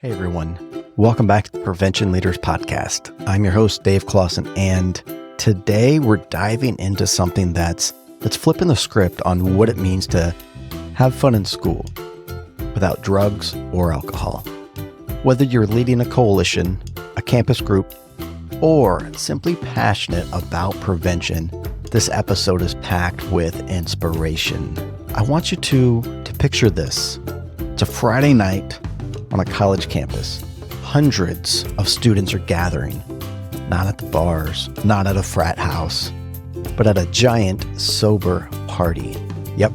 Hey everyone, welcome back to the Prevention Leaders Podcast. I'm your host, Dave Closson, and today we're diving into something that's flipping the script on what it means to have fun in school without drugs or alcohol. Whether you're leading a coalition, a campus group, or simply passionate about prevention, this episode is packed with inspiration. I want you to picture this. It's a Friday night on a college campus. Hundreds of students are gathering, not at the bars, not at a frat house, but at a giant sober party. Yep,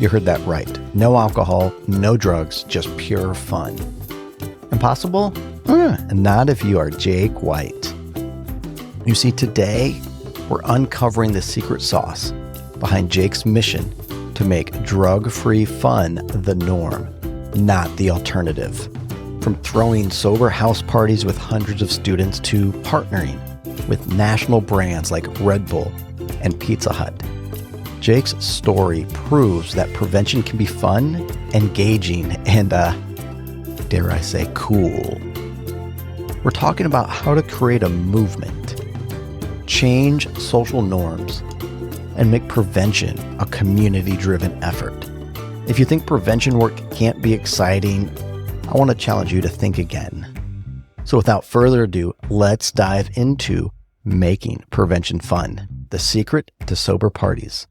you heard that right. No alcohol, no drugs, just pure fun. Impossible? Not if you are Jake White. You see, today we're uncovering the secret sauce behind Jake's mission to make drug-free fun the norm, not the alternative. From throwing sober house parties with hundreds of students to partnering with national brands like Red Bull and Pizza Hut, Jake's story proves that prevention can be fun, engaging, and, dare I say, cool. We're talking about how to create a movement, change social norms, and make prevention a community-driven effort. If you think prevention work can't be exciting, I want to challenge you to think again. So without further ado, let's dive into making prevention fun, the secret to sober parties.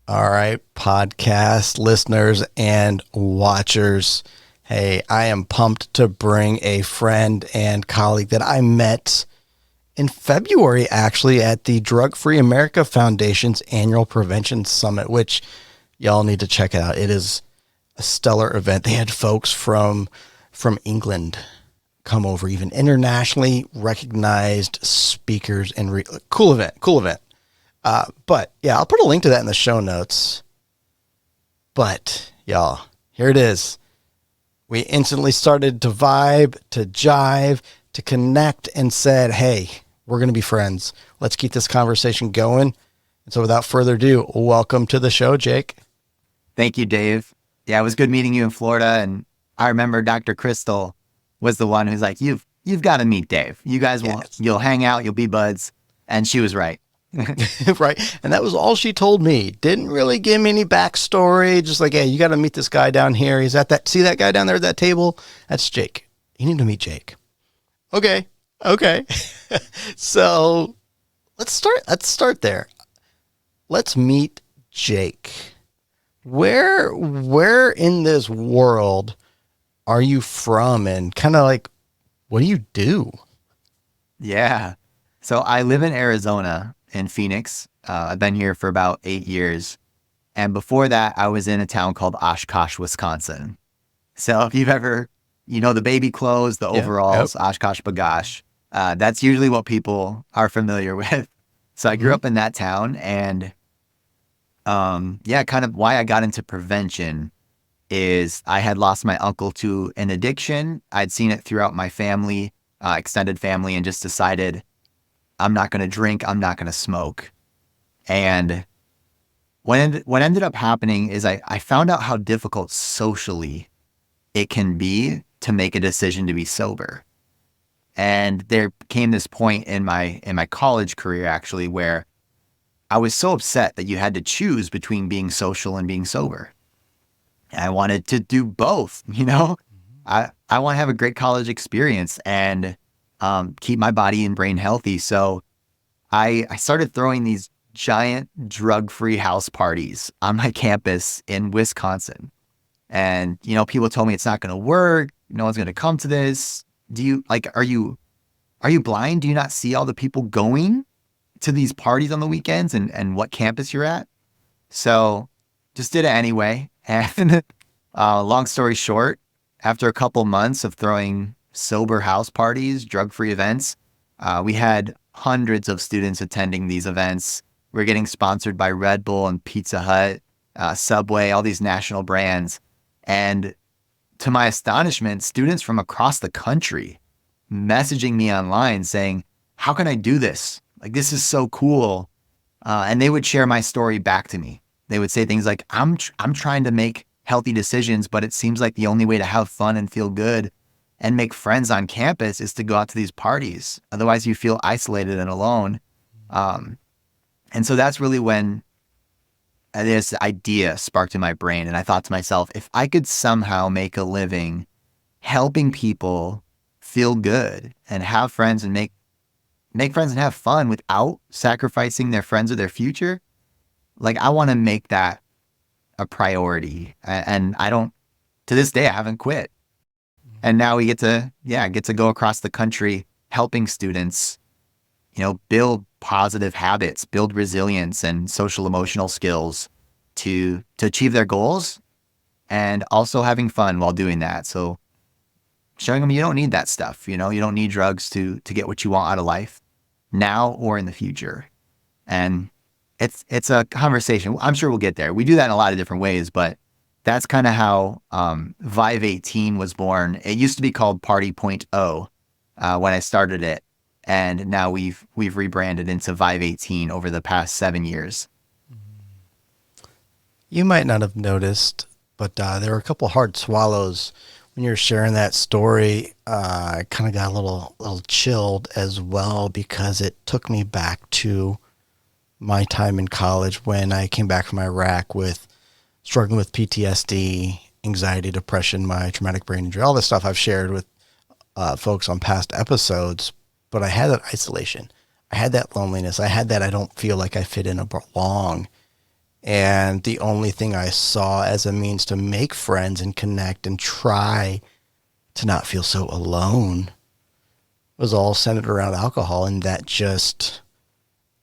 All right, podcast listeners and watchers. Hey, I am pumped to bring a friend and colleague that I met in February, actually, at the Drug Free America Foundation's annual prevention summit, which y'all need to check it out. It is a stellar event. They had folks from England come over, even internationally recognized speakers, and cool event. But yeah, I'll put a link to that in the show notes. But y'all, here it is. We instantly started to vibe, to jive, to connect, and said, hey, we're going to be friends. Let's keep this conversation going. And so without further ado, welcome to the show, Jake. Thank you, Dave. Yeah, it was good meeting you in Florida. And I remember Dr. Crystal was the one who's like, you've got to meet Dave. You guys you'll hang out, you'll be buds. And she was right. Right. And that was all she told me. Didn't really give me any backstory. Just like, hey, you got to meet this guy down here. He's at see that guy down there at that table? That's Jake. You need to meet Jake. Okay. So let's start there. Let's meet Jake. Where in this world are you from, and kind of like, what do you do? Yeah. So I live in Arizona, in Phoenix. I've been here for about 8 years. And before that, I was in a town called Oshkosh, Wisconsin. So if you've ever, the baby clothes, the overalls, Oshkosh Bagosh, that's usually what people are familiar with. So I grew up in that town, and kind of why I got into prevention is I had lost my uncle to an addiction. I'd seen it throughout my family, extended family, and just decided I'm not going to drink, I'm not going to smoke. And what ended up happening is I found out how difficult socially it can be to make a decision to be sober. And there came this point in my college career, actually, where I was so upset that you had to choose between being social and being sober. I wanted to do both, I want to have a great college experience and keep my body and brain healthy. So I started throwing these giant drug-free house parties on my campus in Wisconsin. And, people told me it's not going to work. No one's going to come to this. Are you blind? Do you not see all the people going to these parties on the weekends and what campus you're at? So just did it anyway. And long story short, after a couple months of throwing sober house parties, drug-free events, we had hundreds of students attending these events. We're getting sponsored by Red Bull and Pizza Hut, Subway, all these national brands. And to my astonishment, students from across the country messaging me online saying, how can I do this? Like, this is so cool. And they would share my story back to me. They would say things like, I'm trying to make healthy decisions, but it seems like the only way to have fun and feel good and make friends on campus is to go out to these parties. Otherwise, you feel isolated and alone. Um, and so that's really when this idea sparked in my brain. And I thought to myself, if I could somehow make a living helping people feel good and have friends and make friends and have fun without sacrificing their friends or their future, like I want to make that a priority. And I don't, to this day, I haven't quit. And now we get to go across the country helping students, build positive habits, build resilience and social emotional skills to achieve their goals, and also having fun while doing that. So showing them you don't need that stuff, you don't need drugs to get what you want out of life now or in the future. And it's a conversation. I'm sure we'll get there. We do that in a lot of different ways, but that's kind of how Vive 18 was born. It used to be called Party Point O when I started it, and now we've rebranded into Vive 18 over the past 7 years. You might not have noticed, but there were a couple hard swallows when you're sharing that story. I kind of got a little chilled as well, because it took me back to my time in college when I came back from Iraq with struggling with PTSD, anxiety, depression, my traumatic brain injury, all this stuff I've shared with folks on past episodes. But I had that isolation. I had that loneliness. I had that I don't feel like I fit in or belong. And the only thing I saw as a means to make friends and connect and try to not feel so alone was all centered around alcohol. And that just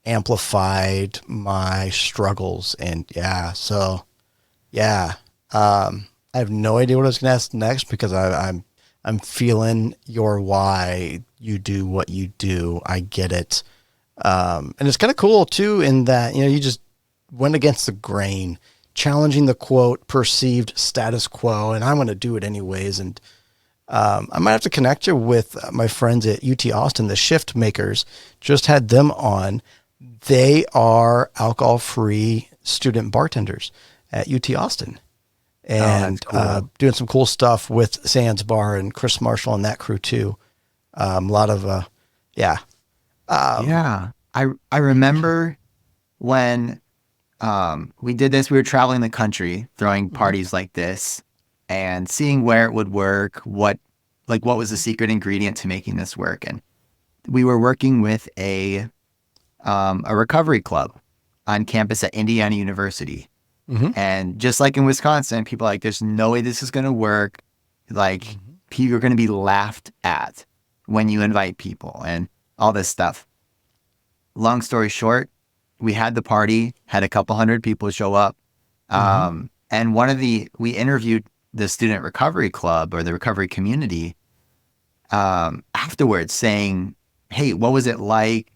amplified my struggles. And I have no idea what I was going to ask next, because I'm feeling your why you do what you do. I get it. And it's kind of cool too, in that, you just went against the grain, challenging the quote perceived status quo, and I'm going to do it anyways. And I might have to connect you with my friends at UT Austin, the Shift Makers. Just had them on. They are alcohol-free student bartenders at UT Austin, and Cool. doing some cool stuff with Sands Bar and Chris Marshall and that crew too. A lot of, yeah. Yeah. I remember when we did this. We were traveling the country, throwing parties like this, and seeing where it would work, what was the secret ingredient to making this work. And we were working with a recovery club on campus at Indiana University. Mm-hmm. And just like in Wisconsin, people are like, there's no way this is going to work. Like, you're going to be laughed at when you invite people and all this stuff. Long story short, we had the party, had a couple hundred people show up. And we interviewed the student recovery club or the recovery community afterwards, saying, hey, what was it like?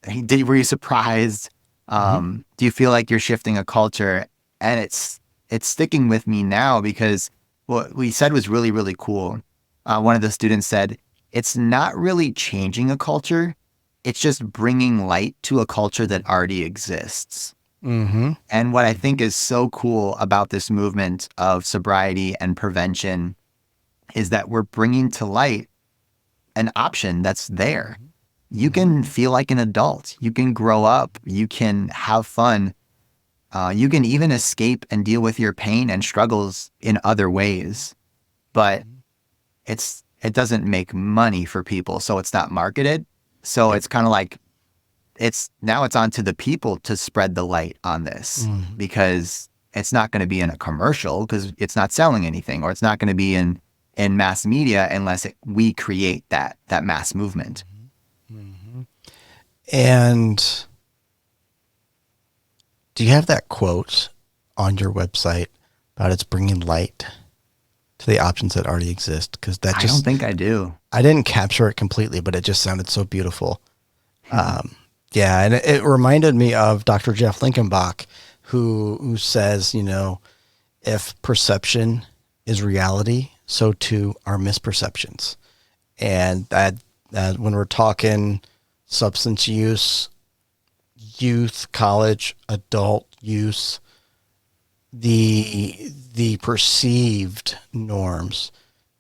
Were you surprised? Do you feel like you're shifting a culture? And it's sticking with me now, because what we said was really, really cool. One of the students said, it's not really changing a culture. It's just bringing light to a culture that already exists. Mm-hmm. And what I think is so cool about this movement of sobriety and prevention is that we're bringing to light an option that's there. You can feel like an adult. You can grow up. You can have fun. You can even escape and deal with your pain and struggles in other ways. But it doesn't make money for people, so it's not marketed. So it's kind of like it's on to the people to spread the light on this, because it's not going to be in a commercial, because it's not selling anything, or it's not going to be in mass media unless we create that mass movement. And do you have that quote on your website about it's bringing light to the options that already exist? Because I don't think I do. I didn't capture it completely, but it just sounded so beautiful. Yeah, and it reminded me of Dr. Jeff Linkenbach, who says, if perception is reality, so too are misperceptions. And that when we're talking substance use, youth, college, adult use, the perceived norms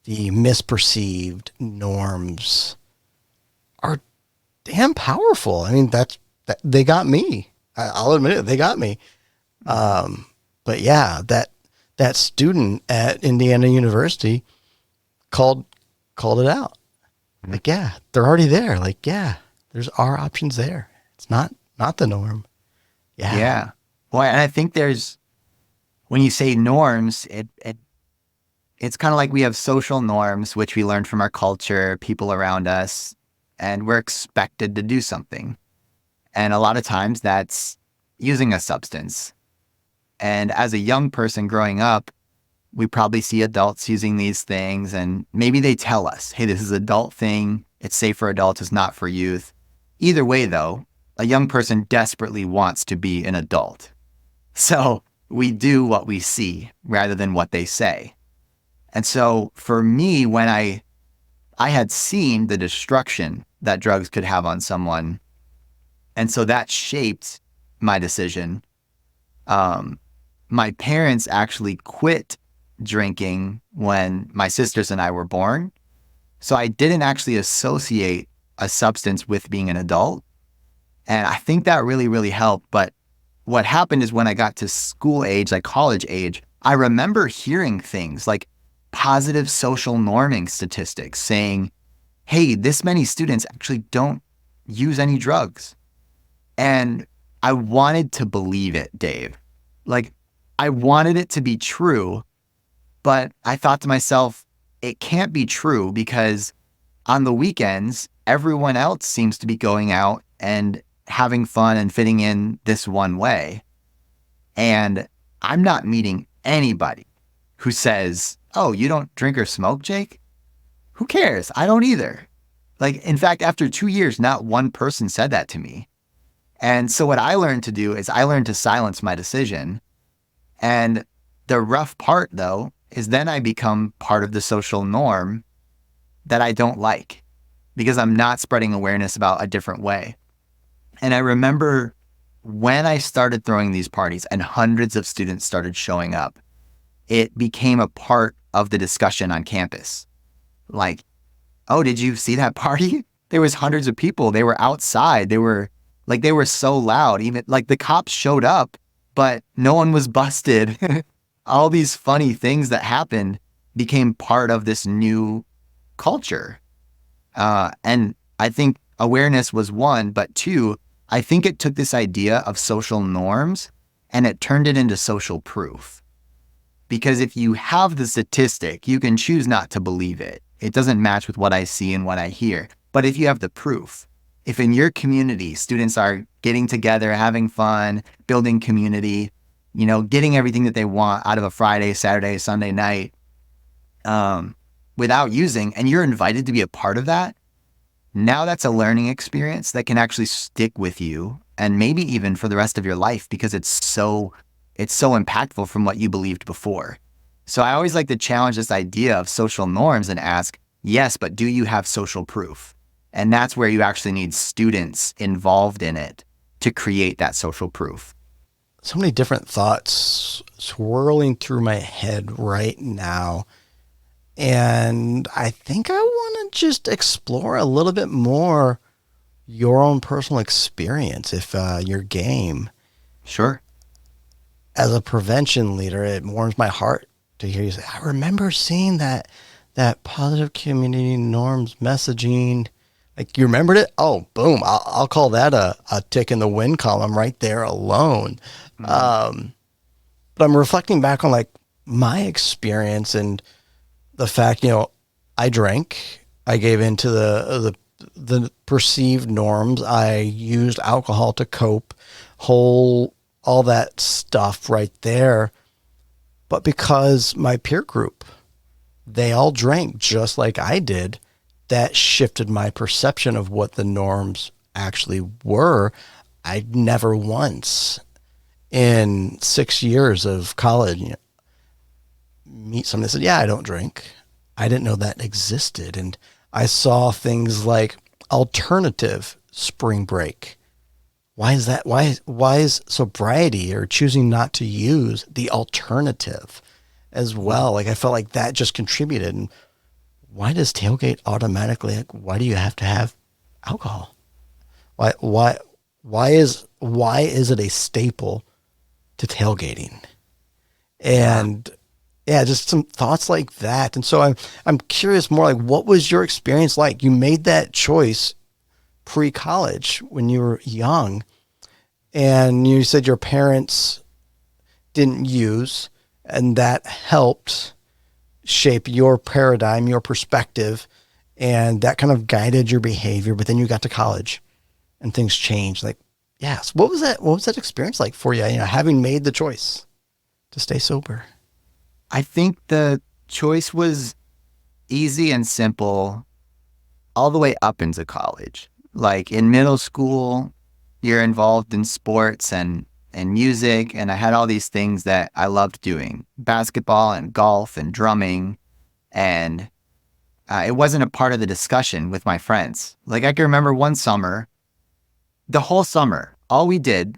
the misperceived norms are damn powerful. I mean, they got me. I'll admit it, they got me. But yeah, that student at Indiana University called it out. Like, yeah, they're already there. Like, yeah, there's our options there. It's not the norm. Yeah. Yeah. Well, and I think when you say norms, it's kind of like we have social norms, which we learned from our culture, people around us, and we're expected to do something. And a lot of times that's using a substance. And as a young person growing up, we probably see adults using these things, and maybe they tell us, hey, this is an adult thing. It's safe for adults. It's not for youth. Either way, though, a young person desperately wants to be an adult. So we do what we see rather than what they say. And so for me, when I had seen the destruction that drugs could have on someone, and so that shaped my decision. My parents actually quit drinking when my sisters and I were born. So I didn't actually associate a substance with being an adult. And I think that really, really helped. But what happened is when I got to school age, like college age, I remember hearing things like positive social norming statistics saying, hey, this many students actually don't use any drugs. And I wanted to believe it, Dave. Like, I wanted it to be true, but I thought to myself, it can't be true because on the weekends, everyone else seems to be going out and having fun and fitting in this one way. And I'm not meeting anybody who says, oh, you don't drink or smoke, Jake? Who cares? I don't either. Like, in fact, after 2 years, not one person said that to me. And so what I learned to do is I learned to silence my decision. And the rough part, though, is then I become part of the social norm that I don't like because I'm not spreading awareness about a different way. And I remember when I started throwing these parties and hundreds of students started showing up, it became a part of the discussion on campus. Like, oh, did you see that party? There was hundreds of people. They were outside. They were so loud. Even like the cops showed up, but no one was busted. All these funny things that happened became part of this new culture. And I think awareness was one, but two, I think it took this idea of social norms and it turned it into social proof. Because if you have the statistic, you can choose not to believe it. It doesn't match with what I see and what I hear. But if you have the proof, if in your community, students are getting together, having fun, building community, getting everything that they want out of a Friday, Saturday, Sunday night, without using, and you're invited to be a part of that, now that's a learning experience that can actually stick with you and maybe even for the rest of your life because it's so impactful from what you believed before. So I always like to challenge this idea of social norms and ask, yes, but do you have social proof? And that's where you actually need students involved in it to create that social proof. So many different thoughts swirling through my head right now. And I think I want to just explore a little bit more your own personal experience, if you're game. Sure. As a prevention leader, it warms my heart to hear you say, I remember seeing that positive community norms messaging. Like, you remembered it? Oh, boom. I'll call that a tick in the win column right there alone. Mm-hmm. But I'm reflecting back on like my experience and the fact, I drank, I gave into the perceived norms. I used alcohol to cope, all that stuff right there. But because my peer group, they all drank just like I did, that shifted my perception of what the norms actually were. I never once in 6 years of college meet somebody that said, yeah, I don't drink. I didn't know that existed. And I saw things like alternative spring break. Why is that? Why is sobriety or choosing not to use the alternative as well? Like, I felt like that just contributed. And why does tailgate automatically, like, why do you have to have alcohol? Why is it a staple to tailgating? Yeah. And yeah, just some thoughts like that. And so I'm curious more, like, what was your experience like? You made that choice pre-college when you were young, and you said your parents didn't use, and that helped shape your paradigm, your perspective, and that kind of guided your behavior. But then you got to college and things changed. Like, yes, what was that? What was that experience like for you? You know, having made the choice to stay sober. I think the choice was easy and simple all the way up into college. Like in middle school, you're involved in sports and music, and I had all these things that I loved doing: basketball and golf and drumming. And it wasn't a part of the discussion with my friends. Like I can remember one summer, the whole summer, all we did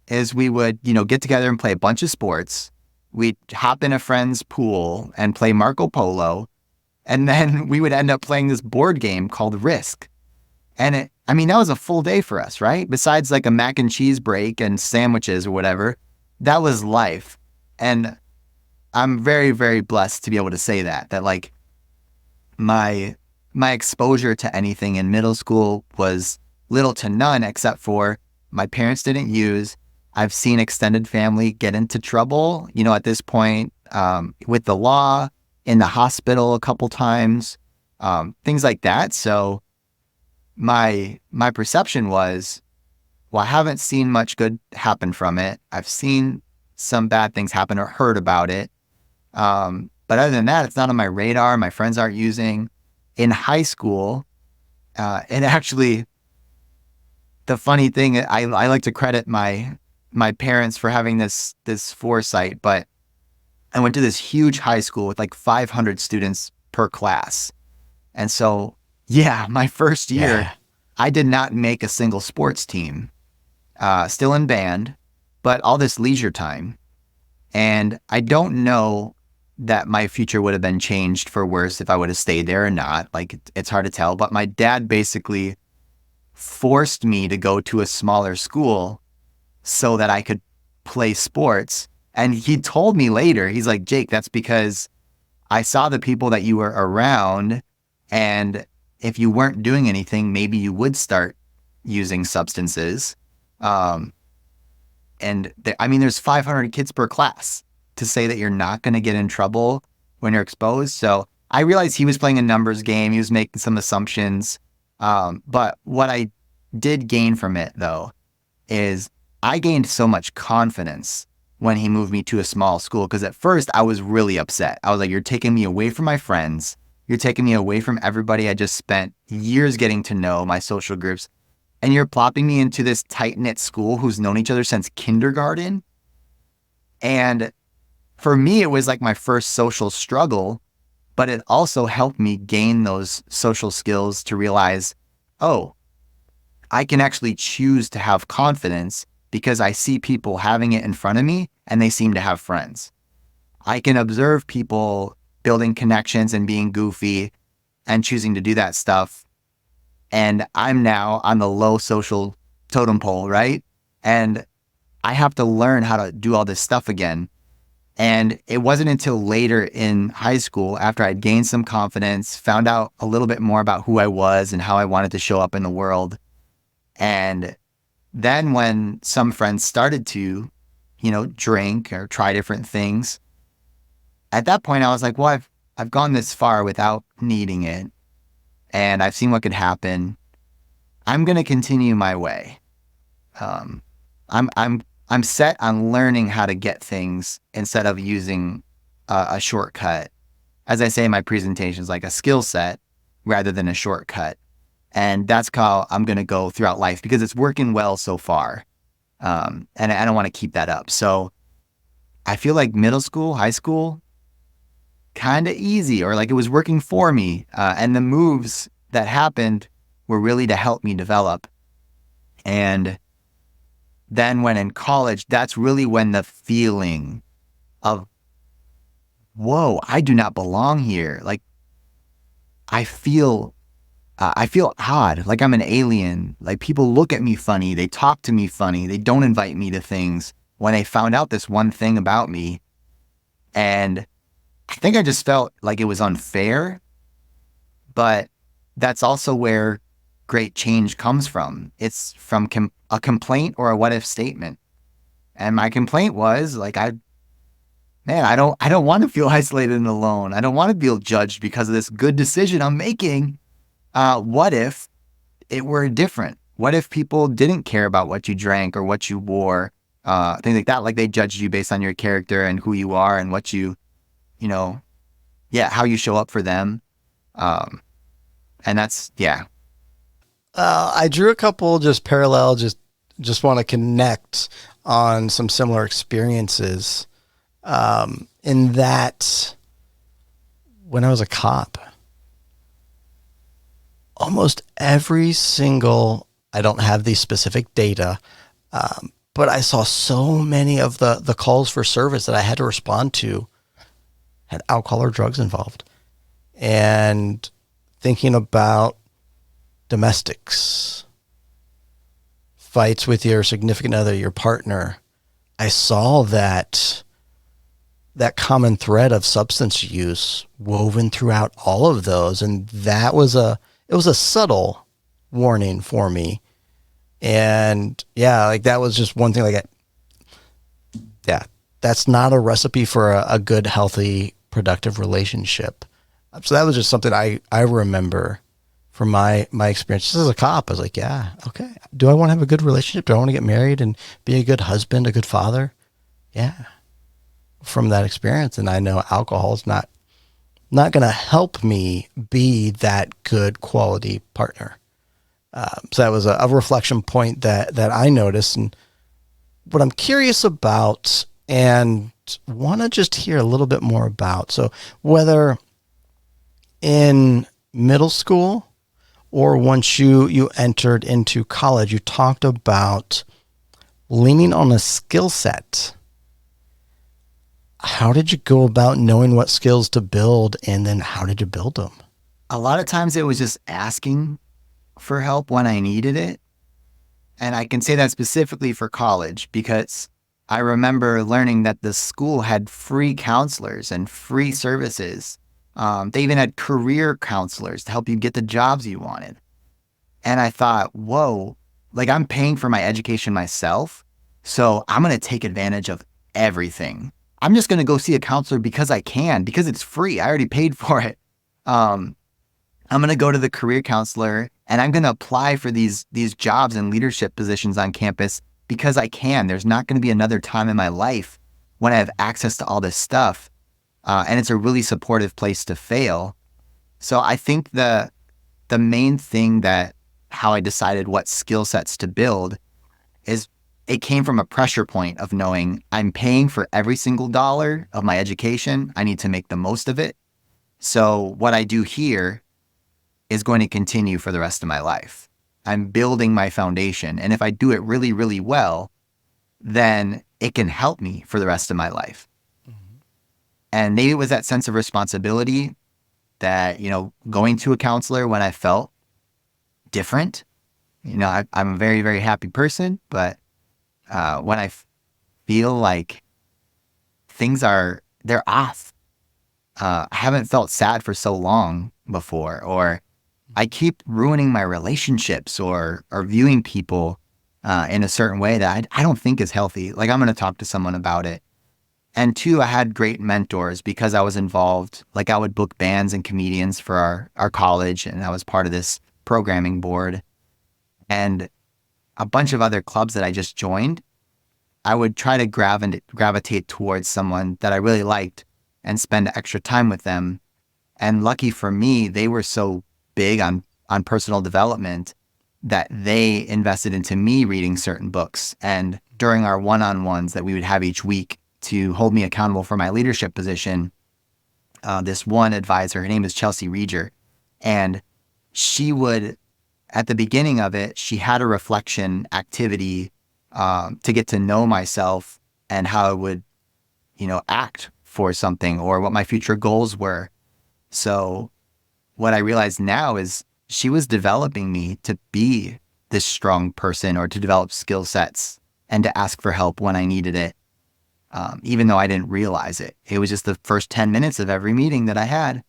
is we would, get together and play a bunch of sports. We'd hop in a friend's pool and play Marco Polo. And then we would end up playing this board game called Risk. And that was a full day for us, right? Besides like a mac and cheese break and sandwiches or whatever, that was life. And I'm very, very blessed to be able to say that like my exposure to anything in middle school was little to none, except for my parents didn't use. I've seen extended family get into trouble, at this point, with the law, in the hospital a couple times, things like that. So my perception was, well, I haven't seen much good happen from it. I've seen some bad things happen or heard about it. But other than that, it's not on my radar. My friends aren't using. In high school, and actually, the funny thing, I like to credit my parents for having this foresight, but I went to this huge high school with like 500 students per class. And so, yeah, my first year, Yeah. I did not make a single sports team, still in band, but all this leisure time. And I don't know that my future would have been changed for worse if I would have stayed there or not. Like, it's hard to tell. But my dad basically forced me to go to a smaller school so that I could play sports. And he told me later, he's like, Jake, that's because I saw the people that you were around. And if you weren't doing anything, maybe you would start using substances. There's 500 kids per class. To say that you're not going to get in trouble when you're exposed. So I realized he was playing a numbers game. He was making some assumptions. But what I did gain from it, though, is I gained so much confidence when he moved me to a small school. Because at first I was really upset. I was like, you're taking me away from my friends. You're taking me away from everybody I just spent years getting to know, my social groups. And you're plopping me into this tight-knit school who's known each other since kindergarten. And for me, it was like my first social struggle, but it also helped me gain those social skills to realize, oh, I can actually choose to have confidence because I see people having it in front of me and they seem to have friends. I can observe people building connections and being goofy and choosing to do that stuff. And I'm now on the low social totem pole, right? And I have to learn how to do all this stuff again. And it wasn't until later in high school, after I'd gained some confidence, found out a little bit more about who I was and how I wanted to show up in the world. And then when some friends started to, drink or try different things, at that point I was like, well, I've gone this far without needing it, and I've seen what could happen. I'm going to continue my way. Um, I'm set on learning how to get things instead of using a shortcut. As I say in my presentations, like a skill set rather than a shortcut. And that's how I'm going to go throughout life because it's working well so far. And I don't want to keep that up. So I feel like middle school, high school, kind of easy, or like it was working for me. And the moves that happened were really to help me develop. And then when in college, that's really when the feeling of, whoa, I do not belong here. Like I feel odd, like I'm an alien. Like people look at me funny, they talk to me funny, they don't invite me to things when they found out this one thing about me. And I think I just felt like it was unfair, but that's also where great change comes from. It's from a complaint or a what if statement. And my complaint was like, I don't want to feel isolated and alone. I don't want to feel judged because of this good decision I'm making. What if it were different? What if people didn't care about what you drank or what you wore, things like that? Like they judged you based on your character and who you are and what you know, yeah, how you show up for them. Um, and that's, yeah. I drew a couple just parallel, just want to connect on some similar experiences. In that, when I was a cop, almost every single, I don't have the specific data, but I saw so many of the calls for service that I had to respond to had alcohol or drugs involved. And thinking about domestics, fights with your significant other, your partner, I saw that common thread of substance use woven throughout all of those. And it was a subtle warning for me. And yeah, like that was just one thing yeah, that's not a recipe for a good, healthy, productive relationship. So that was just something I remember from my experience just as a cop. I was like, yeah, okay. Do I want to have a good relationship? Do I want to get married and be a good husband, a good father? Yeah. From that experience. And I know alcohol is not going to help me be that good quality partner. So that was a reflection point that I noticed. And what I'm curious about and want to just hear a little bit more about. So whether in middle school or once you entered into college, you talked about leaning on a skill set. How did you go about knowing what skills to build, and then how did you build them? A lot of times it was just asking for help when I needed it. And I can say that specifically for college because I remember learning that the school had free counselors and free services. They even had career counselors to help you get the jobs you wanted. And I thought, whoa, like I'm paying for my education myself. So I'm going to take advantage of everything. I'm just going to go see a counselor because I can, because it's free. I already paid for it. I'm going to go to the career counselor and I'm going to apply for these jobs and leadership positions on campus because I can. There's not going to be another time in my life when I have access to all this stuff. And it's a really supportive place to fail. So I think the main thing that how I decided what skill sets to build is it came from a pressure point of knowing I'm paying for every single dollar of my education. I need to make the most of it. So what I do here is going to continue for the rest of my life. I'm building my foundation. And if I do it really, really well, then it can help me for the rest of my life. Mm-hmm. And maybe it was that sense of responsibility that, going to a counselor when I felt different. I'm a very, very happy person, but when I feel like they're off, I haven't felt sad for so long before, or I keep ruining my relationships or viewing people in a certain way that I don't think is healthy. Like I'm going to talk to someone about it. And two, I had great mentors because I was involved. Like I would book bands and comedians for our college, and I was part of this programming board. And a bunch of other clubs that I just joined, I would try to gravitate towards someone that I really liked and spend extra time with them. And lucky for me, they were so big on personal development that they invested into me reading certain books. And during our one-on-ones that we would have each week to hold me accountable for my leadership position, this one advisor, her name is Chelsea Reger, and she would, at the beginning of it, she had a reflection activity to get to know myself and how I would, act for something or what my future goals were. So what I realize now is she was developing me to be this strong person or to develop skill sets and to ask for help when I needed it. Even though I didn't realize it. It was just the first 10 minutes of every meeting that I had.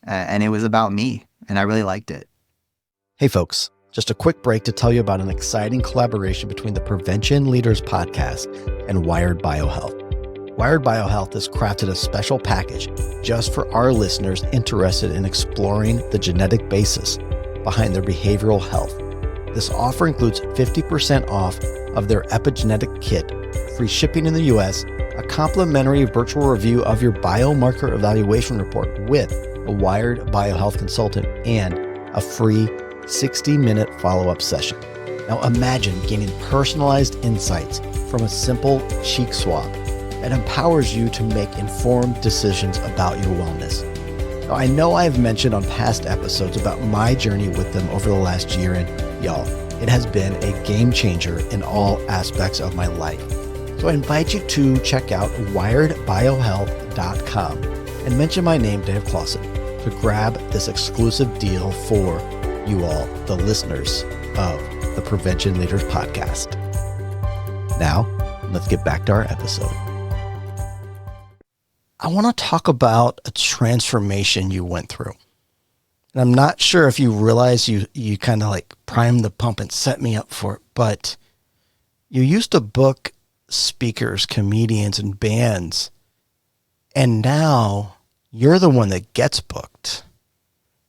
And it was about me. And I really liked it. Hey, folks, just a quick break to tell you about an exciting collaboration between the Prevention Leaders podcast and Wired Biohealth. Wired Biohealth has crafted a special package just for our listeners interested in exploring the genetic basis behind their behavioral health. This offer includes 50% off of their epigenetic kit, free shipping in the US, a complimentary virtual review of your biomarker evaluation report with a Wired Biohealth consultant, and a free 60-minute follow-up session. Now imagine gaining personalized insights from a simple cheek swab that empowers you to make informed decisions about your wellness. Now, I know I've mentioned on past episodes about my journey with them over the last year, and y'all, it has been a game changer in all aspects of my life. So I invite you to check out wiredbiohealth.com and mention my name, Dave Closson, to grab this exclusive deal for you all, the listeners of the Prevention Leaders podcast. Now, let's get back to our episode. I want to talk about a transformation you went through. And I'm not sure if you realize you kind of like primed the pump and set me up for it, but you used to book speakers, comedians, and bands, and now you're the one that gets booked.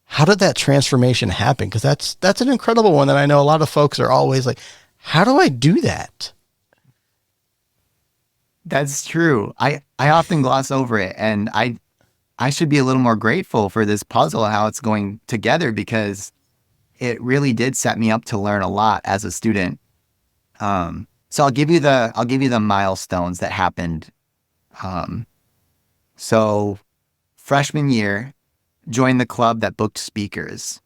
How did that transformation happen? Because that's an incredible one that I know a lot of folks are always like, how do I do that? That's true. I often gloss over it, and I should be a little more grateful for this puzzle, how it's going together, because it really did set me up to learn a lot as a student. So I'll give you the milestones that happened. So freshman year, joined the club that booked speakers.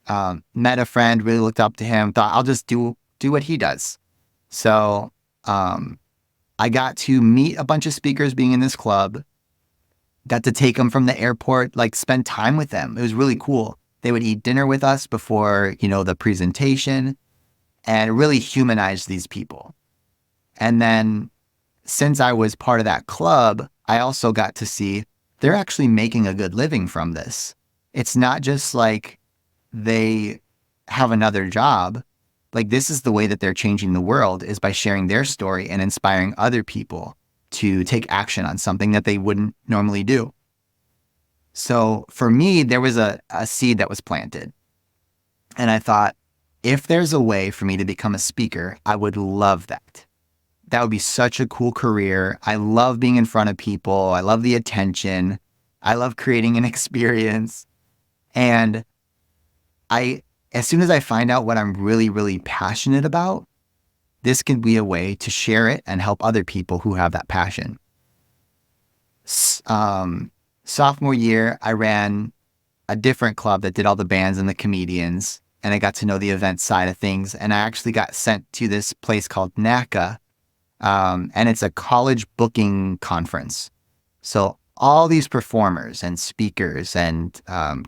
Met a friend, really looked up to him, thought I'll just do what he does. So I got to meet a bunch of speakers being in this club, got to take them from the airport, like spend time with them. It was really cool. They would eat dinner with us before, the presentation, and really humanize these people. And then since I was part of that club, I also got to see they're actually making a good living from this. It's not just like they have another job. Like, this is the way that they're changing the world, is by sharing their story and inspiring other people to take action on something that they wouldn't normally do. So for me, there was a seed that was planted. And I thought, if there's a way for me to become a speaker, I would love that. That would be such a cool career. I love being in front of people. I love the attention. I love creating an experience. And as soon as I find out what I'm really, really passionate about, this can be a way to share it and help other people who have that passion. Sophomore year, I ran a different club that did all the bands and the comedians, and I got to know the event side of things. And I actually got sent to this place called NACA, and it's a college booking conference. So all these performers and speakers and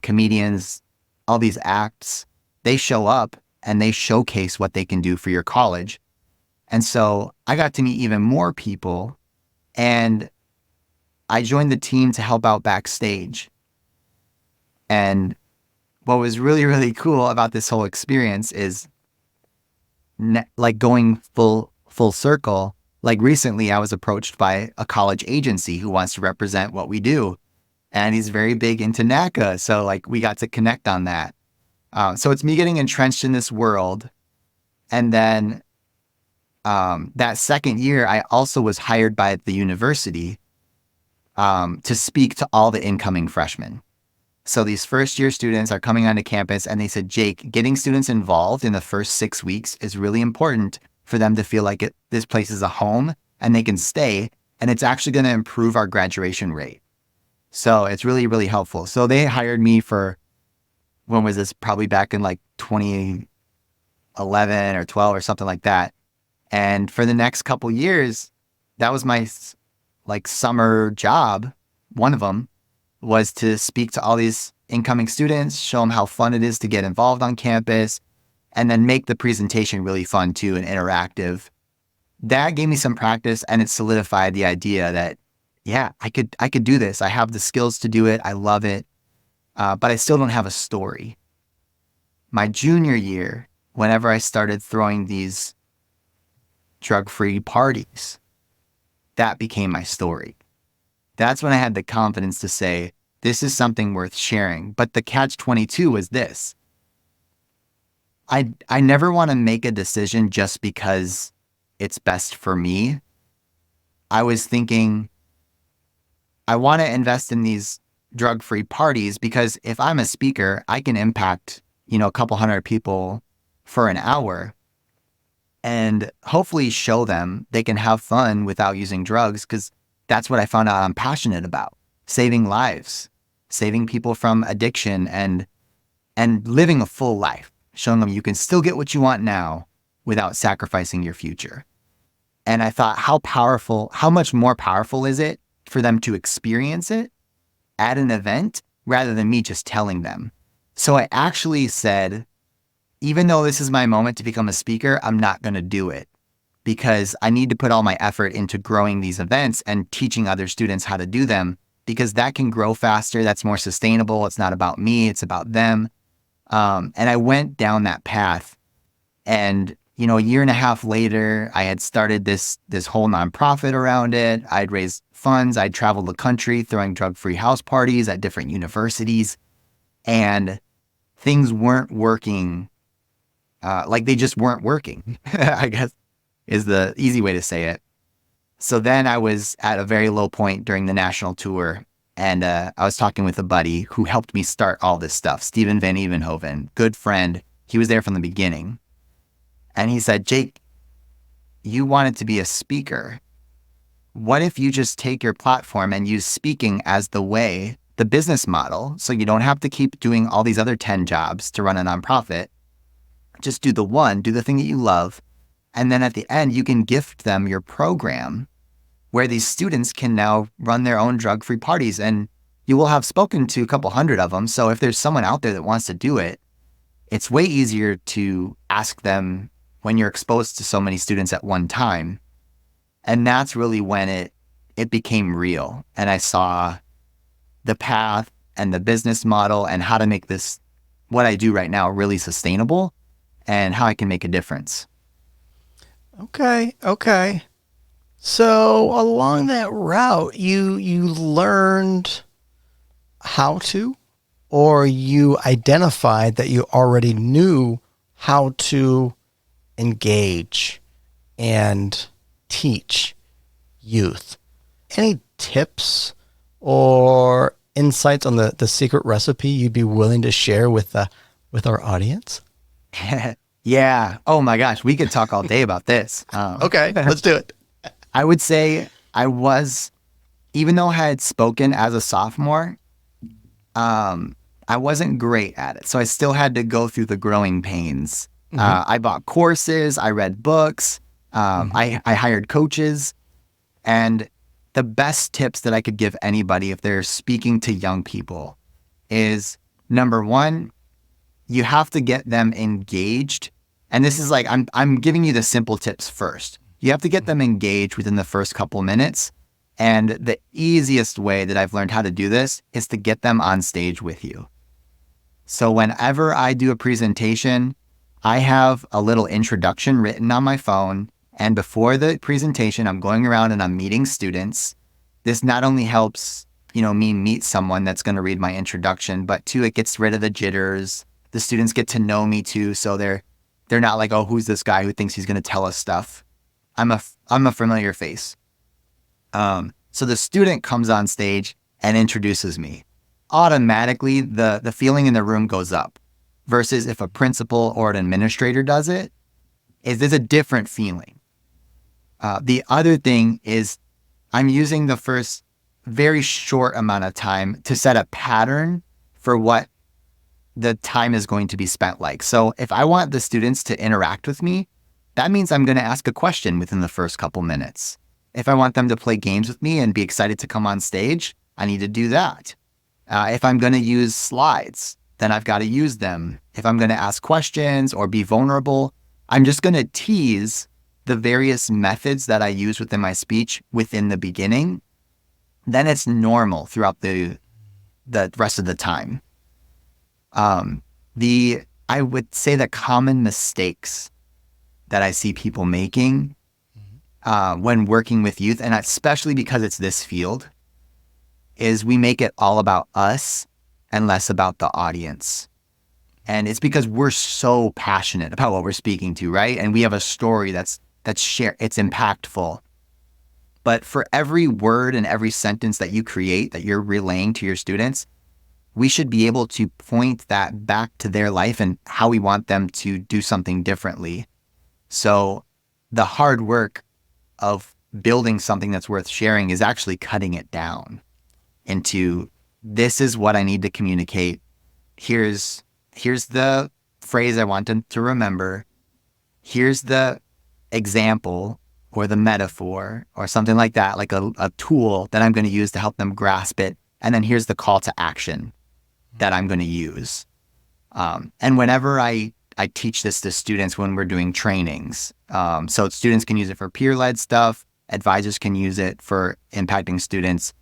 comedians, all these acts, they show up and they showcase what they can do for your college. And so I got to meet even more people, and I joined the team to help out backstage. And what was really, really cool about this whole experience is like going full circle. Like, recently I was approached by a college agency who wants to represent what we do. And he's very big into NACA. So like, we got to connect on that. So it's me getting entrenched in this world. And then that second year, I also was hired by the university to speak to all the incoming freshmen. So these first year students are coming onto campus, and they said, Jake, getting students involved in the first 6 weeks is really important for them to feel like this place is a home and they can stay. And it's actually going to improve our graduation rate. So it's really, really helpful. So they hired me for, when was this? Probably back in like 2011 or 12 or something like that. And for the next couple years, that was my like summer job. One of them was to speak to all these incoming students, show them how fun it is to get involved on campus, and then make the presentation really fun too and interactive. That gave me some practice, and it solidified the idea that, yeah, I could do this. I have the skills to do it. I love it. But I still don't have a story. My junior year, whenever I started throwing these drug-free parties, that became my story. That's when I had the confidence to say, this is something worth sharing. But the catch-22 was this. I never want to make a decision just because it's best for me. I was thinking, I want to invest in these drug-free parties because if I'm a speaker, I can impact, a couple hundred people for an hour and hopefully show them they can have fun without using drugs, because that's what I found out I'm passionate about: saving lives, saving people from addiction, and living a full life, showing them you can still get what you want now without sacrificing your future. And I thought, how much more powerful is it for them to experience it at an event rather than me just telling them? So I actually said, even though this is my moment to become a speaker, I'm not going to do it because I need to put all my effort into growing these events and teaching other students how to do them, because that can grow faster. That's more sustainable. It's not about me. It's about them. And I went down that path. And, a year and a half later, I had started this whole nonprofit around it. I'd raised funds. I'd traveled the country throwing drug-free house parties at different universities. And things weren't working. They just weren't working, I guess is the easy way to say it. So then I was at a very low point during the national tour. And I was talking with a buddy who helped me start all this stuff, Steven Van Evenhoven, good friend. He was there from the beginning. And he said, Jake, you wanted to be a speaker. What if you just take your platform and use speaking as the business model, so you don't have to keep doing all these other 10 jobs to run a nonprofit? Just do the thing that you love. And then at the end, you can gift them your program where these students can now run their own drug-free parties. And you will have spoken to a couple hundred of them. So if there's someone out there that wants to do it, it's way easier to ask them when you're exposed to so many students at one time. And that's really when it became real. And I saw the path and the business model and how to make this, what I do right now, really sustainable, and how I can make a difference. Okay. So along that route, you learned how to, or you identified that you already knew how to engage and teach youth. Any tips or insights on the secret recipe you'd be willing to share with our audience? Yeah. Oh my gosh, we could talk all day about this. Okay, let's do it. I would say even though I had spoken as a sophomore, I wasn't great at it. So I still had to go through the growing pains. I bought courses, I read books, I hired coaches. And the best tips that I could give anybody if they're speaking to young people is, number one, you have to get them engaged. And this is I'm giving you the simple tips first. You have to get them engaged within the first couple minutes. And the easiest way that I've learned how to do this is to get them on stage with you. So whenever I do a presentation, I have a little introduction written on my phone. And before the presentation, I'm going around and I'm meeting students. This not only helps, me meet someone that's going to read my introduction, but two, it gets rid of the jitters. The students get to know me too. So they're not like, oh, who's this guy who thinks he's going to tell us stuff? I'm a familiar face. So the student comes on stage and introduces me. Automatically, the feeling in the room goes up. Versus if a principal or an administrator does it, there's a different feeling. The other thing is I'm using the first very short amount of time to set a pattern for what the time is going to be spent like. So if I want the students to interact with me, that means I'm going to ask a question within the first couple minutes. If I want them to play games with me and be excited to come on stage, I need to do that. If I'm going to use slides, then I've got to use them. If I'm going to ask questions or be vulnerable, I'm just going to tease the various methods that I use within my speech within the beginning. Then it's normal throughout the rest of the time. I would say the common mistakes that I see people making when working with youth, and especially because it's this field, is we make it all about us and less about the audience. And it's because we're so passionate about what we're speaking to, right? And we have a story that's shared, it's impactful. But for every word and every sentence that you create, that you're relaying to your students, we should be able to point that back to their life and how we want them to do something differently. So the hard work of building something that's worth sharing is actually cutting it down into, this is what I need to communicate. Here's the phrase I want them to remember. Here's the example or the metaphor or something like that, like a tool that I'm going to use to help them grasp it. And then here's the call to action that I'm going to use. And whenever I teach this to students when we're doing trainings, so students can use it for peer-led stuff, advisors can use it for impacting students,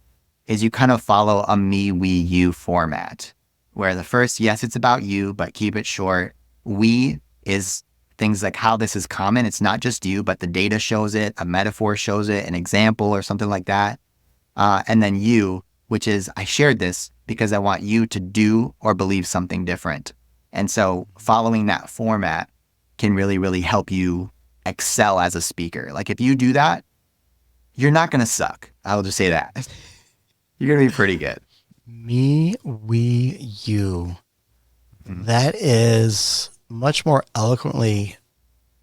is you kind of follow a me, we, you format, where the first, yes, it's about you, but keep it short. We is things like how this is common. It's not just you, but the data shows it, a metaphor shows it, an example or something like that. And then you, which is, I shared this because I want you to do or believe something different. And so following that format can really, really help you excel as a speaker. Like if you do that, you're not going to suck. I'll just say that. You're going to be pretty good. Me, we, you. That is much more eloquently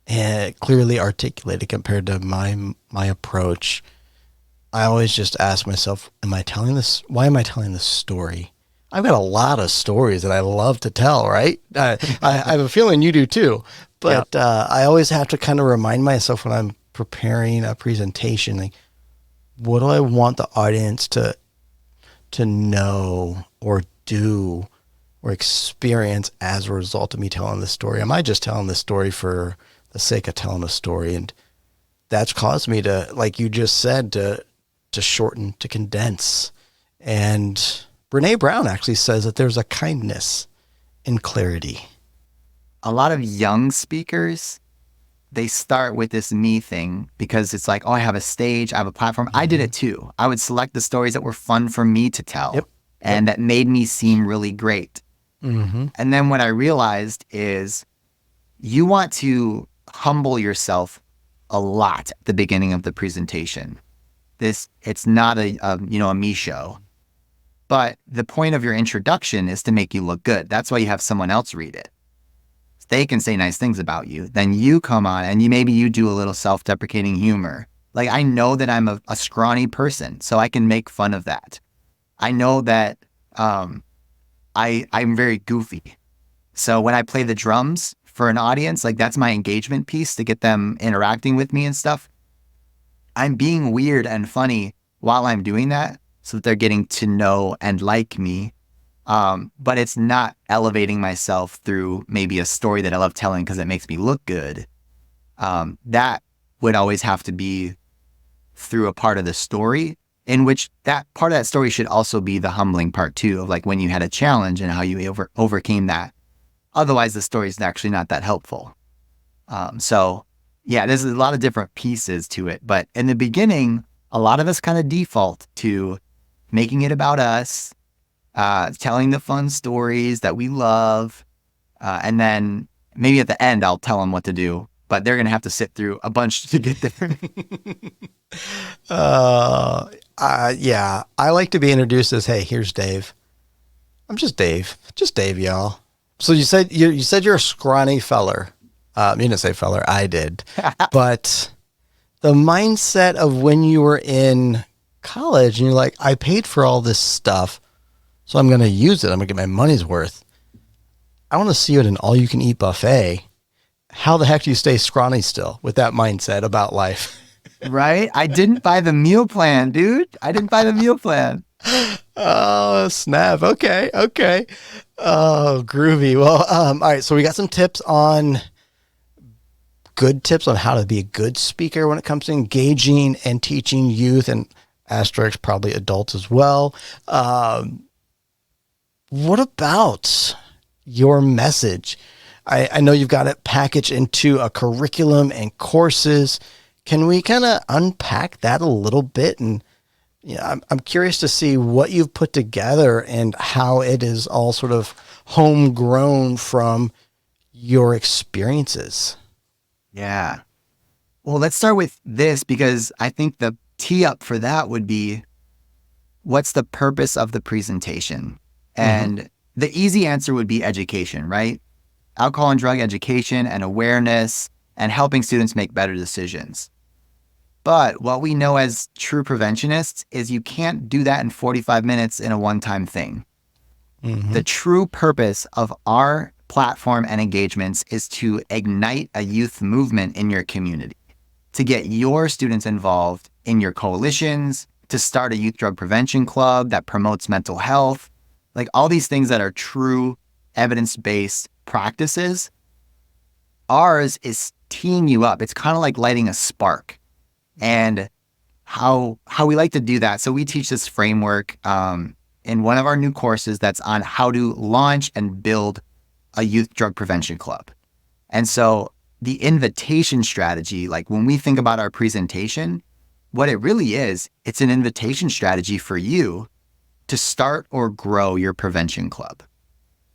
and clearly articulated compared to my approach. I always just ask myself, why am I telling this story? I've got a lot of stories that I love to tell, right? I have a feeling you do too. But yep. I always have to kind of remind myself when I'm preparing a presentation, like, what do I want the audience to know or do or experience as a result of me telling this story? Am I just telling this story for the sake of telling a story? And that's caused me to, like you just said, to shorten, to condense. And Brene Brown actually says that there's a kindness in clarity. A lot of young speakers, they start with this me thing because it's like, oh, I have a stage, I have a platform. I did it too. I would select the stories that were fun for me to tell and that made me seem really great. And then what I realized is you want to humble yourself a lot at the beginning of the presentation. It's not a me show. But the point of your introduction is to make you look good. That's why you have someone else read it. They can say nice things about you. Then you come on and maybe you do a little self-deprecating humor. Like, I know that I'm a scrawny person, so I can make fun of that. I know that I'm very goofy. So when I play the drums for an audience, like that's my engagement piece to get them interacting with me and stuff. I'm being weird and funny while I'm doing that so that they're getting to know and like me. But it's not elevating myself through maybe a story that I love telling because it makes me look good. That would always have to be through a part of the story, in which that part of that story should also be the humbling part too, of like when you had a challenge and how you overcame that. Otherwise, the story is actually not that helpful. So yeah, there's a lot of different pieces to it. But in the beginning, a lot of us kind of default to making it about us, telling the fun stories that we love. And then maybe at the end, I'll tell them what to do, but they're going to have to sit through a bunch to get there. Yeah, I like to be introduced as, hey, here's Dave. I'm just Dave, y'all. So you said you're a scrawny feller. You didn't say feller, I did. But the mindset of when you were in college and you're like, I paid for all this stuff, so I'm going to use it. I'm going to get my money's worth. I want to see it in all-you-can-eat buffet. How the heck do you stay scrawny still with that mindset about life? Right? I didn't buy the meal plan, dude. I didn't buy the meal plan. Oh, snap. Okay. Okay. Oh, groovy. Well, all right. So we got some good tips on how to be a good speaker when it comes to engaging and teaching youth and asterisk probably adults as well. Um, what about your message? I know you've got it packaged into a curriculum and courses. Can we kind of unpack that a little bit? And yeah, I'm curious to see what you've put together and how it is all sort of homegrown from your experiences. Yeah. Well, let's start with this because I think the tee up for that would be what's the purpose of the presentation? Mm-hmm. And the easy answer would be education, right? Alcohol and drug education and awareness and helping students make better decisions. But what we know as true preventionists is you can't do that in 45 minutes in a one-time thing. Mm-hmm. The true purpose of our platform and engagements is to ignite a youth movement in your community, to get your students involved in your coalitions, to start a youth drug prevention club that promotes mental health, like all these things that are true evidence-based practices. Ours is teeing you up. It's kind of like lighting a spark. And how we like to do that. So we teach this framework in one of our new courses that's on how to launch and build a youth drug prevention club. And so the invitation strategy, like when we think about our presentation, what it really is, it's an invitation strategy for you to start or grow your prevention club.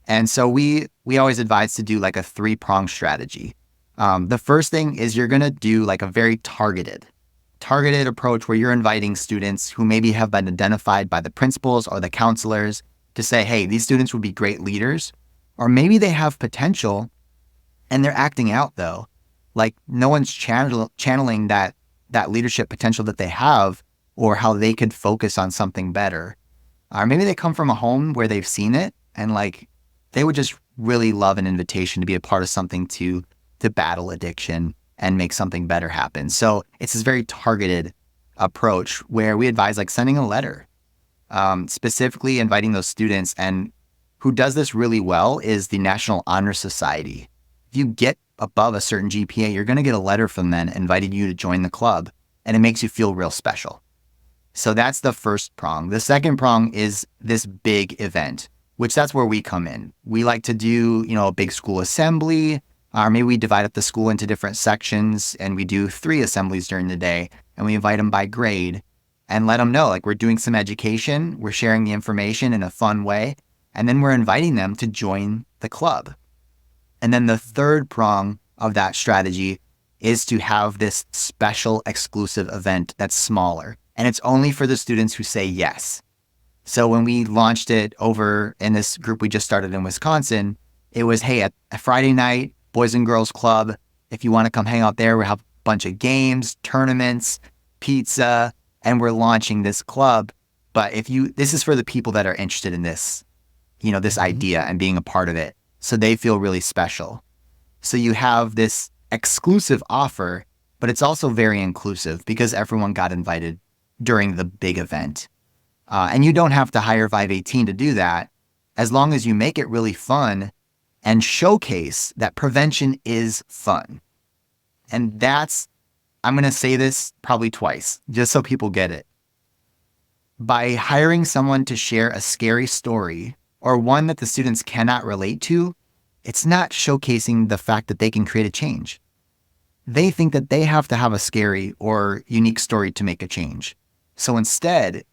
And so we always advise to do like a 3-pronged strategy. The first thing is you're going to do like a very targeted approach where you're inviting students who maybe have been identified by the principals or the counselors to say, hey, these students would be great leaders, or maybe they have potential and they're acting out though. Like no one's channeling that leadership potential that they have or how they could focus on something better. Or maybe they come from a home where they've seen it and like they would just really love an invitation to be a part of something to battle addiction and make something better happen. So it's this very targeted approach where we advise like sending a letter, specifically inviting those students. And who does this really well is the National Honor Society. If you get above a certain GPA, you're going to get a letter from them inviting you to join the club, and it makes you feel real special. So that's the first prong. The second prong is this big event, which that's where we come in. We like to do, a big school assembly, or maybe we divide up the school into different sections and we do 3 assemblies during the day and we invite them by grade and let them know like we're doing some education, we're sharing the information in a fun way, and then we're inviting them to join the club. And then the third prong of that strategy is to have this special exclusive event that's smaller. And it's only for the students who say yes. So when we launched it over in this group we just started in Wisconsin, it was, hey, at a Friday night, Boys and Girls Club, if you want to come hang out there, we have a bunch of games, tournaments, pizza, and we're launching this club. But this is for the people that are interested in this, this idea and being a part of it. So they feel really special. So you have this exclusive offer, but it's also very inclusive because everyone got invited during the big event. And you don't have to hire Vive 18 to do that, as long as you make it really fun and showcase that prevention is fun. And I'm going to say this probably twice, just so people get it. By hiring someone to share a scary story or one that the students cannot relate to, it's not showcasing the fact that they can create a change. They think that they have to have a scary or unique story to make a change. So instead,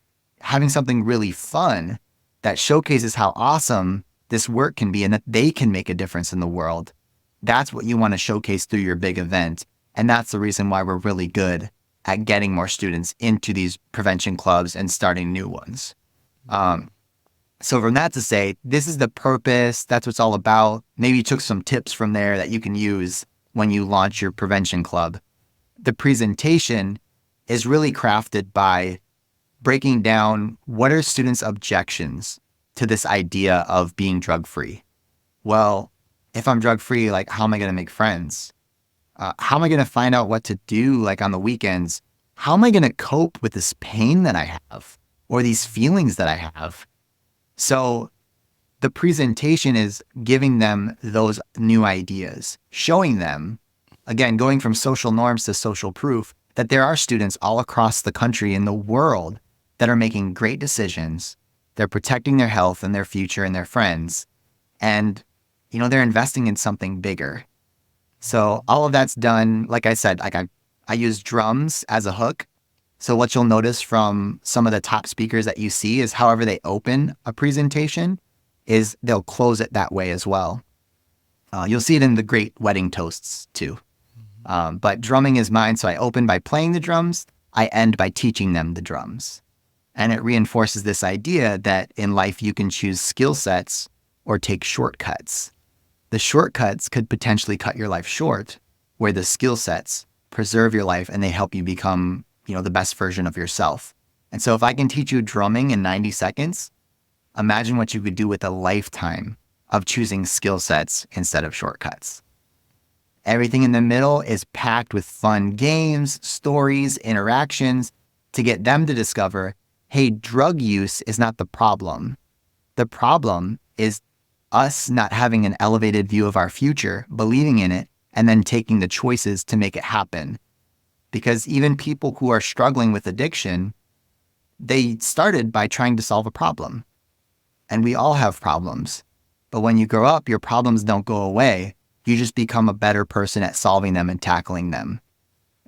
having something really fun that showcases how awesome this work can be and that they can make a difference in the world, that's what you want to showcase through your big event. And that's the reason why we're really good at getting more students into these prevention clubs and starting new ones. So from that to say, this is the purpose, that's what it's all about. Maybe you took some tips from there that you can use when you launch your prevention club. The presentation is really crafted by breaking down what are students' objections to this idea of being drug-free. Well, if I'm drug-free, like how am I going to make friends? How am I going to find out what to do like on the weekends? How am I going to cope with this pain that I have? or these feelings that I have. So the presentation is giving them those new ideas, showing them, again, going from social norms to social proof, that there are students all across the country in the world that are making great decisions. They're protecting their health and their future and their friends. And, they're investing in something bigger. So all of that's done, like I said, I use drums as a hook. So what you'll notice from some of the top speakers that you see is however they open a presentation is they'll close it that way as well. You'll see it in the great wedding toasts too. But drumming is mine. So I open by playing the drums. I end by teaching them the drums. And it reinforces this idea that in life you can choose skill sets or take shortcuts. The shortcuts could potentially cut your life short, where the skill sets preserve your life and they help you become, the best version of yourself. And so if I can teach you drumming in 90 seconds, imagine what you could do with a lifetime of choosing skill sets instead of shortcuts. Everything in the middle is packed with fun games, stories, interactions to get them to discover, hey, drug use is not the problem. The problem is us not having an elevated view of our future, believing in it, and then taking the choices to make it happen. Because even people who are struggling with addiction, they started by trying to solve a problem. And we all have problems. But when you grow up, your problems don't go away. You just become a better person at solving them and tackling them.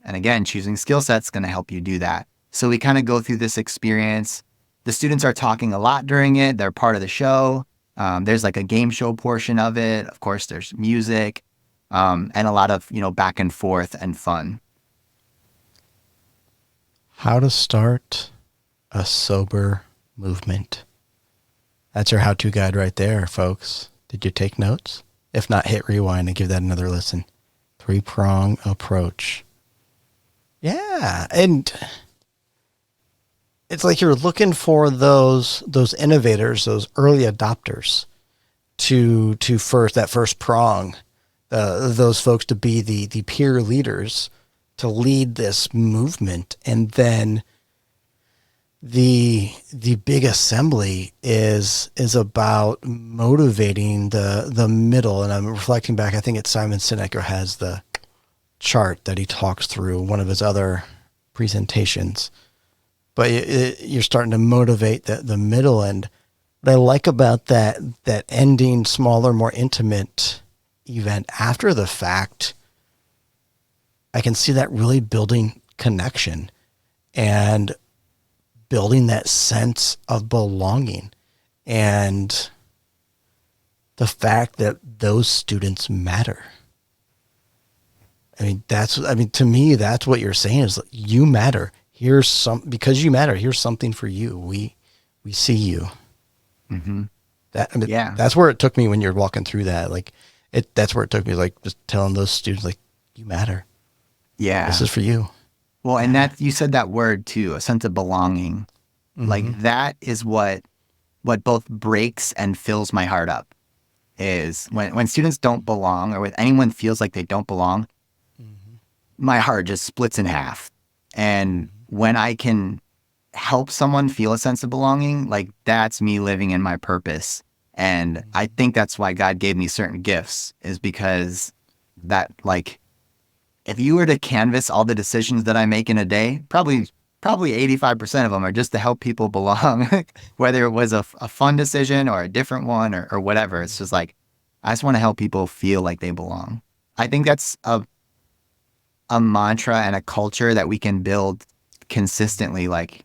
And again, choosing skill sets is going to help you do that. So we kind of go through this experience. The students are talking a lot during it. They're part of the show. There's like a game show portion of it. Of course, there's music and a lot of, back and forth and fun. How to start a sober movement. That's your how-to guide right there, folks. Did you take notes? If not, hit rewind and give that another listen. 3-prong approach. Yeah, and it's like you're looking for those innovators, those early adopters to that first prong, those folks to be the peer leaders to lead this movement. And then the big assembly is about motivating the middle. And I'm reflecting back, I think it's Simon Sinek who has the chart that he talks through one of his other presentations. But you're starting to motivate the middle. And what I like about that ending smaller, more intimate event after the fact, I can see that really building connection and building that sense of belonging and the fact that those students matter. To me, that's what you're saying is like, you matter. Because you matter, here's something for you. We see you. Mm-hmm. That's where it took me when you're walking through that. That's where it took me, like just telling those students, like, you matter. Yeah. This is for you. Well, and that you said that word too, a sense of belonging. Mm-hmm. Like that is what both breaks and fills my heart up is when students don't belong or when anyone feels like they don't belong, mm-hmm. my heart just splits in half. And when I can help someone feel a sense of belonging, like that's me living in my purpose. And I think that's why God gave me certain gifts is because that like, if you were to canvas all the decisions that I make in a day, probably 85% of them are just to help people belong, whether it was a fun decision or a different one or whatever. It's just like, I just want to help people feel like they belong. I think that's a mantra and a culture that we can build consistently. Like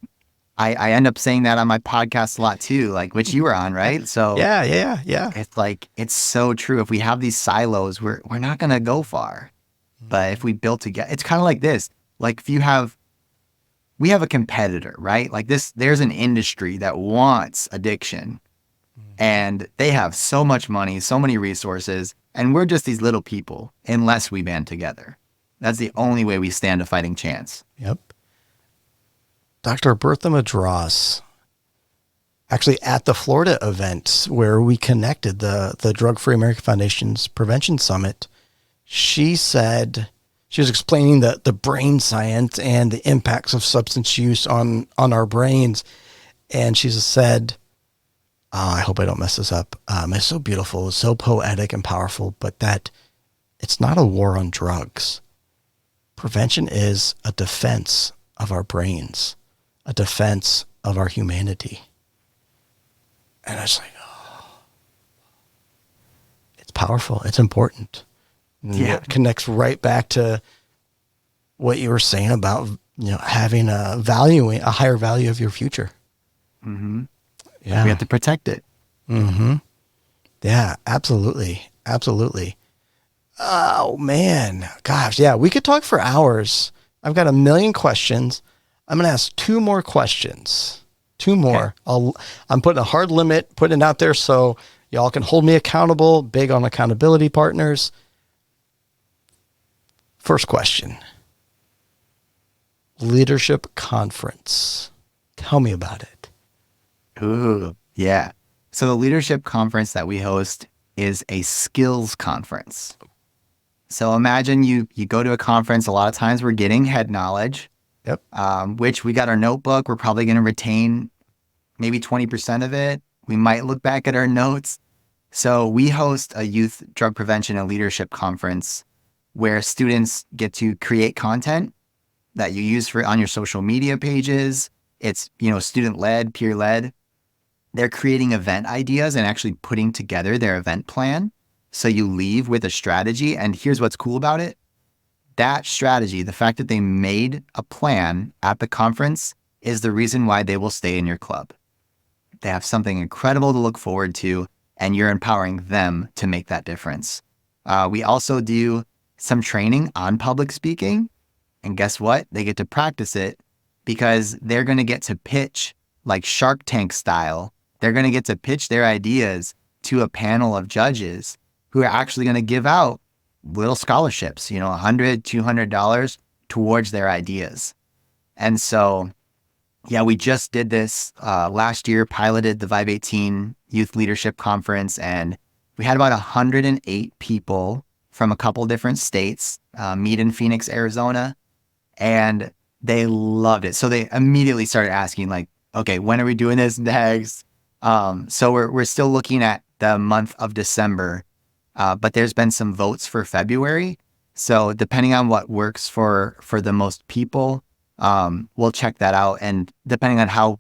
I end up saying that on my podcast a lot too, like which you were on, right? So yeah. It's like, it's so true. If we have these silos, we're not going to go far. But if we build together, it's kind of like this. Like if we have a competitor, right? Like there's an industry that wants addiction and they have so much money, so many resources, and we're just these little people unless we band together. That's the only way we stand a fighting chance. Yep. Dr. Bertha Madras, actually at the Florida event where we connected the Drug-Free America Foundation's Prevention Summit, she said, she was explaining the brain science and the impacts of substance use on our brains. And she said, I hope I don't mess this up. It's so beautiful, it's so poetic and powerful, but that it's not a war on drugs. Prevention is a defense of our brains, a defense of our humanity. And I was like, oh, it's powerful. It's important. Yeah. It connects right back to what you were saying about, having a higher value of your future. Mm-hmm. Yeah. We have to protect it. Mm-hmm. Yeah, absolutely. Absolutely. Oh, man. Gosh, yeah, we could talk for hours. I've got a million questions. I'm going to ask two more questions. Two more. Okay. I'm putting a hard limit, putting it out there so y'all can hold me accountable, big on accountability partners. First question. Leadership conference. Tell me about it. Ooh, yeah. So the leadership conference that we host is a skills conference. So imagine you go to a conference. A lot of times we're getting head knowledge, Yep. which we got our notebook. We're probably going to retain maybe 20% of it. We might look back at our notes. So we host a youth drug prevention and leadership conference where students get to create content that you use on your social media pages. It's, student led, peer led. They're creating event ideas and actually putting together their event plan. So you leave with a strategy. And here's what's cool about it. That strategy, the fact that they made a plan at the conference, is the reason why they will stay in your club. They have something incredible to look forward to, and you're empowering them to make that difference. We also do some training on public speaking. And guess what? They get to practice it because they're going to get to pitch like Shark Tank style. They're going to get to pitch their ideas to a panel of judges who are actually going to give out little scholarships, $100, $200 towards their ideas. And so, yeah, we just did this last year, piloted the Vive 18 Youth Leadership Conference, and we had about 108 people from a couple different states meet in Phoenix, Arizona, and they loved it. So they immediately started asking, like, okay, when are we doing this next? So we're still looking at the month of December, but there's been some votes for February. So depending on what works for the most people, we'll check that out. And depending on how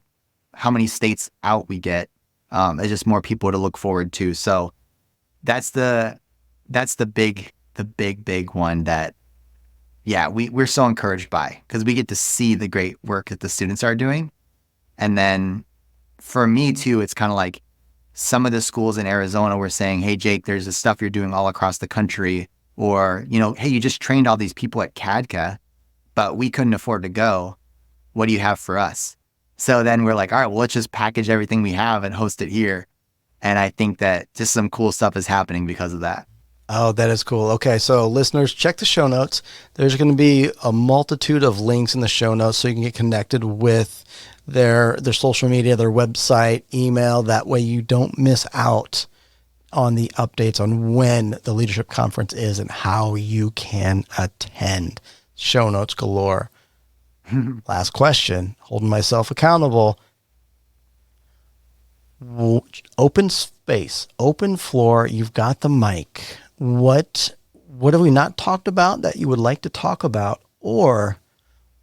many states out we get, it's just more people to look forward to. So that's the big one that, yeah, we're so encouraged by, because we get to see the great work that the students are doing. And then for me too, it's kind of like some of the schools in Arizona were saying, hey, Jake, there's this stuff you're doing all across the country. Or, hey, you just trained all these people at CADCA, but we couldn't afford to go. What do you have for us? So then we're like, all right, well, let's just package everything we have and host it here. And I think that just some cool stuff is happening because of that. Oh, that is cool. Okay, so listeners, check the show notes. There's going to be a multitude of links in the show notes so you can get connected with their social media, their website, email. That way you don't miss out on the updates on when the leadership conference is and how you can attend. Show notes galore. Last question, holding myself accountable. Open space, open floor. You've got the mic. What have we not talked about that you would like to talk about? Or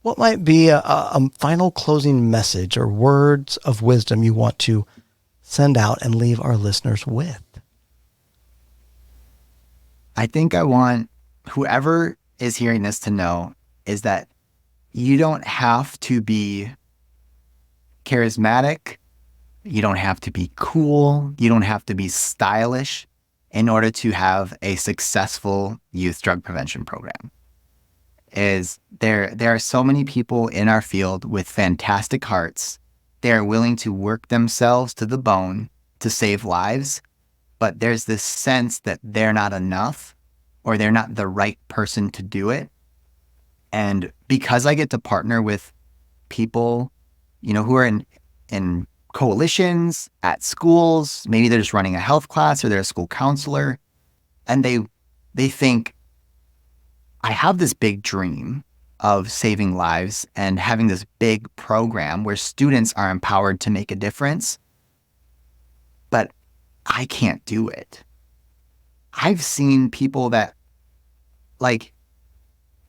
what might be a final closing message or words of wisdom you want to send out and leave our listeners with? I think I want whoever is hearing this to know is that you don't have to be charismatic. You don't have to be cool. You don't have to be stylish in order to have a successful youth drug prevention program. There are so many people in our field with fantastic hearts. They are willing to work themselves to the bone to save lives, but there's this sense that they're not enough or they're not the right person to do it. And because I get to partner with people, who are in coalitions at schools, maybe they're just running a health class or they're a school counselor, and they think, I have this big dream, of saving lives and having this big program where students are empowered to make a difference, but I can't do it. I've seen people that like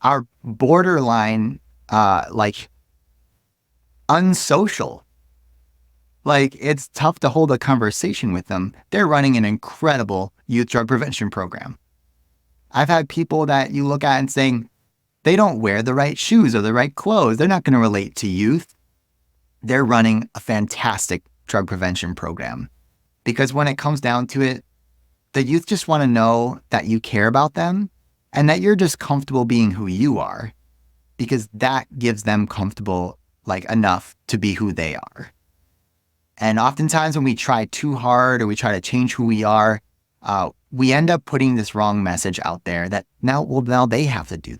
are borderline unsocial. Like, it's tough to hold a conversation with them. They're running an incredible youth drug prevention program. I've had people that you look at and saying, they don't wear the right shoes or the right clothes. They're not going to relate to youth. They're running a fantastic drug prevention program. Because when it comes down to it, the youth just want to know that you care about them and that you're just comfortable being who you are, because that gives them comfortable enough to be who they are. And oftentimes when we try too hard or we try to change who we are, we end up putting this wrong message out there that now they have to do.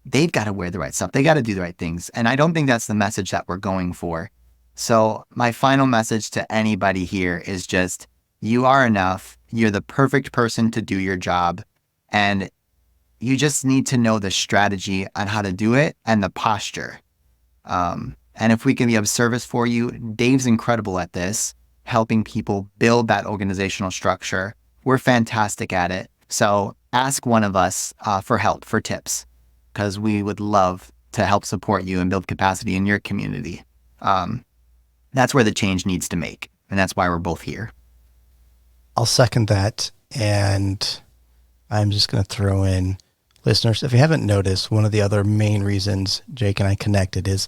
They've got to wear the right stuff. They got to do the right things. And I don't think that's the message that we're going for. So my final message to anybody here is just, you are enough. You're the perfect person to do your job. And you just need to know the strategy on how to do it and the posture. And if we can be of service for you, Dave's incredible at this, helping people build that organizational structure. We're fantastic at it. So ask one of us for help, for tips, because we would love to help support you and build capacity in your community. That's where the change needs to make. And that's why we're both here. I'll second that. And I'm just going to throw in, listeners, if you haven't noticed, one of the other main reasons Jake and I connected is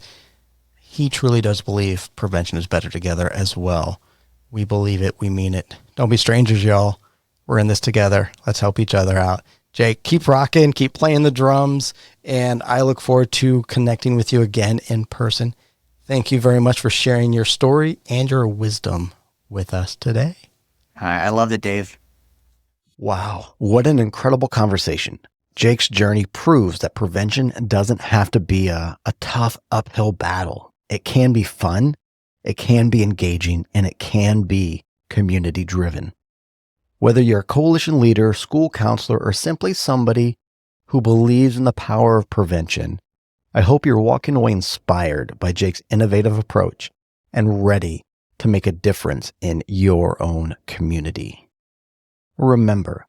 he truly does believe prevention is better together as well. We believe it. We mean it. Don't be strangers, y'all. We're in this together. Let's help each other out. Jake, keep rocking, keep playing the drums, and I look forward to connecting with you again in person. Thank you very much for sharing your story and your wisdom with us today. I loved it, Dave. Wow, what an incredible conversation. Jake's journey proves that prevention doesn't have to be a tough uphill battle. It can be fun, it can be engaging, and it can be community driven. Whether you're a coalition leader, school counselor, or simply somebody who believes in the power of prevention, I hope you're walking away inspired by Jake's innovative approach and ready to make a difference in your own community. Remember,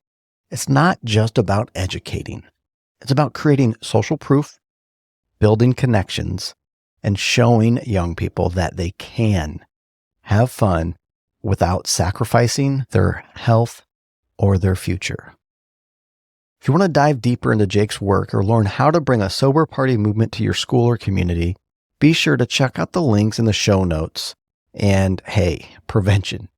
it's not just about educating. It's about creating social proof, building connections, and showing young people that they can have fun without sacrificing their health or their future. If you want to dive deeper into Jake's work or learn how to bring a sober party movement to your school or community, be sure to check out the links in the show notes. And hey, prevention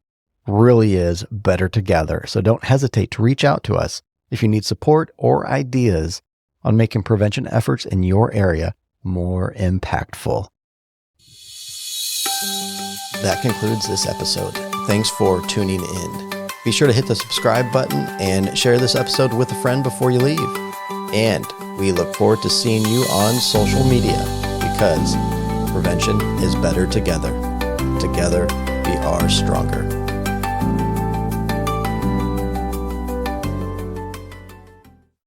really is better together. So don't hesitate to reach out to us if you need support or ideas on making prevention efforts in your area more impactful. That concludes this episode. Thanks for tuning in. Be sure to hit the subscribe button and share this episode with a friend before you leave. And we look forward to seeing you on social media, because prevention is better together. Together, we are stronger.